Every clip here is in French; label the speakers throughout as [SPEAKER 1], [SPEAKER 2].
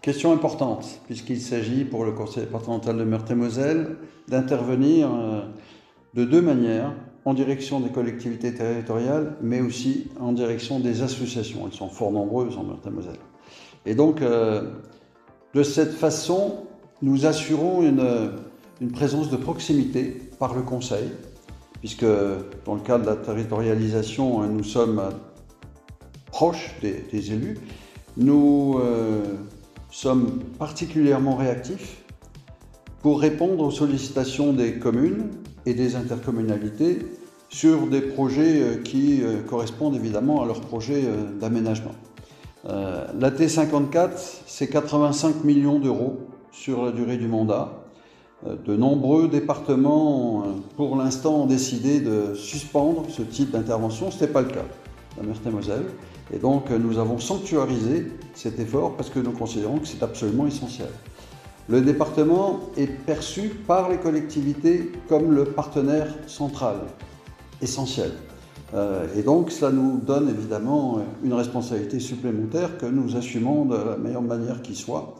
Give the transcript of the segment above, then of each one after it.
[SPEAKER 1] Question importante, puisqu'il s'agit pour le Conseil départemental de Meurthe-et-Moselle d'intervenir de deux manières, en direction des collectivités territoriales, mais aussi en direction des associations. Elles sont fort nombreuses en Meurthe-et-Moselle. Et donc, de cette façon, nous assurons une présence de proximité par le Conseil, puisque dans le cadre de la territorialisation, nous sommes proches des élus. Nous sommes particulièrement réactifs pour répondre aux sollicitations des communes et des intercommunalités sur des projets qui correspondent évidemment à leurs projets d'aménagement. La T54, c'est 85 millions d'euros sur la durée du mandat. De nombreux départements, pour l'instant, ont décidé de suspendre ce type d'intervention. Ce n'était pas le cas à Meurthe-et-Moselle. Et donc, nous avons sanctuarisé cet effort parce que nous considérons que c'est absolument essentiel. Le département est perçu par les collectivités comme le partenaire central, essentiel. Et donc, cela nous donne évidemment une responsabilité supplémentaire que nous assumons de la meilleure manière qui soit.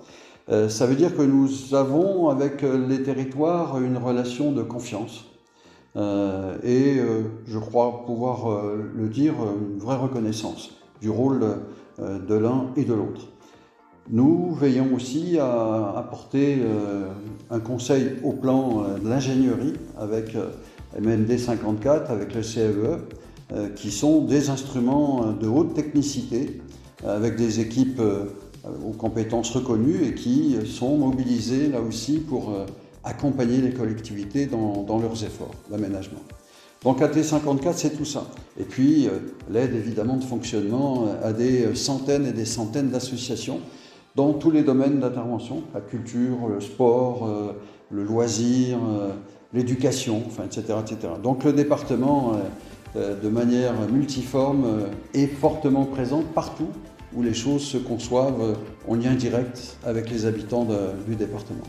[SPEAKER 1] Ça veut dire que nous avons avec les territoires une relation de confiance et je crois pouvoir le dire, une vraie reconnaissance du rôle de l'un et de l'autre. Nous veillons aussi à apporter un conseil au plan de l'ingénierie avec MND 54, avec le CEE, qui sont des instruments de haute technicité avec des équipes aux compétences reconnues et qui sont mobilisées là aussi pour accompagner les collectivités dans leurs efforts d'aménagement. Donc AT54, c'est tout ça. Et puis l'aide évidemment de fonctionnement à des centaines et des centaines d'associations dans tous les domaines d'intervention, la culture, le sport, le loisir, l'éducation, enfin, etc., etc. Donc le département, de manière multiforme, est fortement présent partout où les choses se conçoivent en lien direct avec les habitants du département.